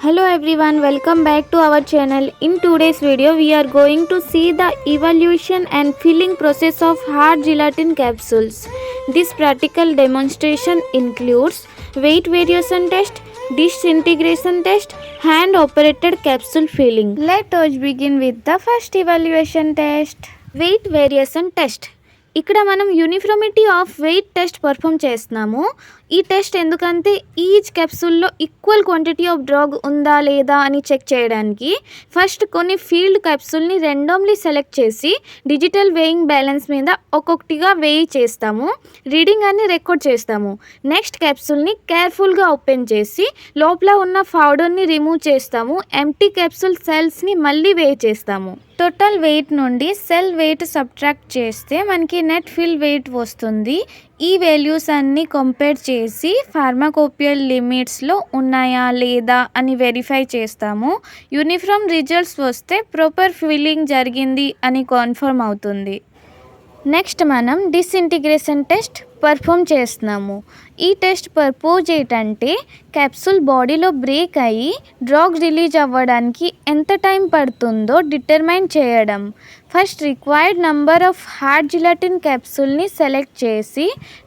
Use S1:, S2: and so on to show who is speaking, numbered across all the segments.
S1: Hello everyone, welcome back to our channel. In today's video, we are going to see the evaluation and filling process of hard gelatin capsules. This practical demonstration includes weight variation test, disintegration test, hand operated capsule filling. Let us begin with the first evaluation test. Weight variation test. ఇక్కడ మనం uniformity of weight test perform చేస్తున్నాము. ఈ test ఎందుకంటే each క్యాప్సూల్లో equal quantity of drug ఉందా లేదా అని check చేయడానికి ఫస్ట్ కొన్ని ఫీల్డ్ క్యాప్సూల్ని ర్యాండమ్లీ సెలెక్ట్ చేసి డిజిటల్ వేయింగ్ బ్యాలెన్స్ మీద ఒక్కొక్కటిగా వేయి చేస్తాము. రీడింగ్ అన్ని రికార్డ్ చేస్తాము. నెక్స్ట్ క్యాప్సూల్ని కేర్ఫుల్గా ఓపెన్ చేసి లోపల ఉన్న పౌడర్ని రిమూవ్ చేస్తాము. ఎంప్టీ క్యాప్సూల్ సెల్స్ని మళ్ళీ వేయి చేస్తాము. టోటల్ వెయిట్ నుండి సెల్ వెయిట్ సబ్ట్రాక్ట్ చేస్తే మనకి నెట్ ఫిల్ వెయిట్ వస్తుంది. ఈ వాల్యూస్ అన్నీ కంపేర్ చేసి ఫార్మాకోపియల్ లిమిట్స్లో ఉన్నాయా లేదా అని వెరిఫై చేస్తాము. యూనిఫామ్ రిజల్ట్స్ వస్తే ప్రాపర్ ఫిల్లింగ్ జరిగింది అని కన్ఫర్మ్ అవుతుంది. నెక్స్ట్ మనం డిసింటిగ్రేషన్ టెస్ట్ పర్ఫామ్ చేస్తున్నాము. ఈ టెస్ట్ పర్పోజ్ ఏంటంటే క్యాప్సూల్ బాడీలో బ్రేక్ అయ్యి డ్రగ్ రిలీజ్ అవ్వడానికి ఎంత టైం పడుతుందో డిటర్మైన్ చేయడం. First required number of hard gelatin క్యాప్సూల్ని సెలెక్ట్ చేసి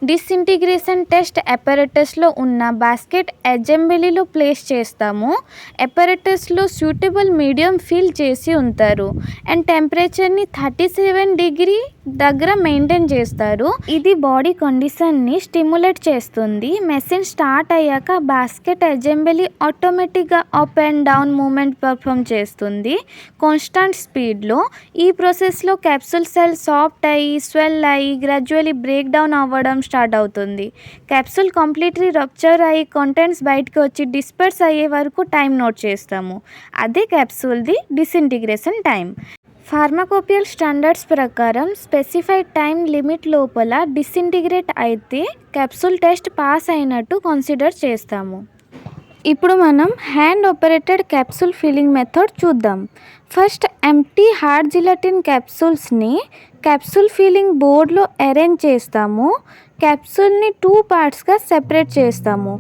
S1: డిసింటిగ్రేషన్ టెస్ట్ అపారటస్లో ఉన్న బాస్కెట్ అసెంబ్లీలో ప్లేస్ చేస్తాము. అపారటస్లో సూటబుల్ మీడియం ఫిల్ చేసి ఉంటారు అండ్ టెంపరేచర్ని 37 డిగ్రీ దగ్గర మెయింటైన్ చేస్తారు. ఇది బాడీ కండిషన్ని స్టిమ్యులేట్ చేస్తుంది. మెషిన్ స్టార్ట్ అయ్యాక బాస్కెట్ అసెంబ్లీ ఆటోమేటిక్గా up and down movement perform చేస్తుంది కాన్స్టాంట్ స్పీడ్లో. ఈ ప్రాసెస్లో క్యాప్సూల్ సెల్ సాఫ్ట్ అయ్యి స్వెల్ అయ్యి గ్రాడ్యువల్లీ బ్రేక్ డౌన్ అవ్వడం స్టార్ట్ అవుతుంది. క్యాప్సూల్ కంప్లీట్లీ రప్చర్ అయ్యి కంటెంట్స్ బయటకు వచ్చి డిస్పర్స్ అయ్యే వరకు టైం నోట్ చేస్తాము. అదే క్యాప్సూల్ది డిసింటిగ్రేషన్ టైం. ఫార్మాకోపియల్ స్టాండర్డ్స్ ప్రకారం స్పెసిఫైడ్ టైం లిమిట్ లోపల డిసింటిగ్రేట్ అయితే క్యాప్సూల్ టెస్ట్ పాస్ అయినట్టు కన్సిడర్ చేస్తాము. ఇప్పుడు మనం hand operated capsule filling method చూద్దాం. ఫస్ట్ ఎంప్టీ హార్డ్ జిలాటిన్ క్యాప్సూల్స్ని క్యాప్సూల్ ఫిల్లింగ్ బోర్డ్లో అరేంజ్ చేస్తాము. క్యాప్సూల్ని 2 పార్ట్స్గా సెపరేట్ చేస్తాము,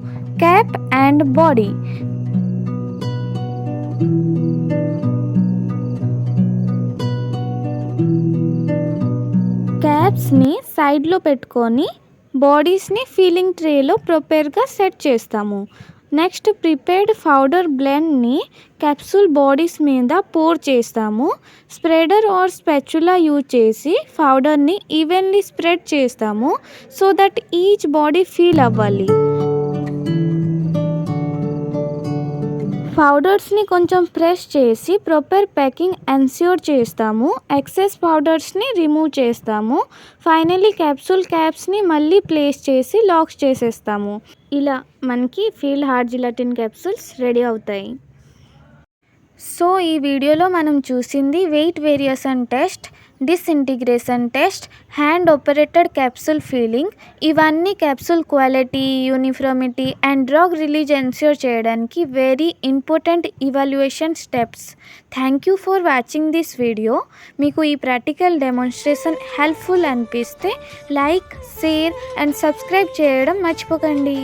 S1: క్యాప్ అండ్ బాడీ. క్యాప్స్ని సైడ్లో పెట్టుకొని బాడీస్ని ఫీలింగ్ ట్రేలో ప్రిపేర్గా సెట్ చేస్తాము. నెక్స్ట్ ప్రిపేర్డ్ పౌడర్ బ్లెండ్ని క్యాప్సూల్ బాడీస్ మీద పోర్ చేస్తాము. స్ప్రెడర్ ఆర్ స్పాచులా యూజ్ చేసి పౌడర్ని ఈవెన్లీ స్ప్రెడ్ చేస్తాము so that each body fill అవ్వాలి. పౌడర్స్ని కొంచెం ప్రెస్ చేసి ప్రాపర్ ప్యాకింగ్ ఎన్ష్యూర్ చేస్తాము. ఎక్సెస్ పౌడర్స్ని రిమూవ్ చేస్తాము. ఫైనలీ క్యాప్సూల్ క్యాప్స్ని మళ్ళీ ప్లేస్ చేసి లాక్స్ చేసేస్తాము. ఇలా మనకి filled hard gelatin capsules ready అవుతాయి. సో ఈ వీడియోలో మనం చూసింది weight variation test, disintegration test, hand operated capsule filling. ఇవన్నీ capsule quality, uniformity and drug release ensure చేయడానికి very important evaluation steps. Thank you for watching this video. మీకు ఈ practical demonstration helpful అనిపిస్తే లైక్, షేర్ అండ్ సబ్స్క్రైబ్ చేయడం మర్చిపోకండి.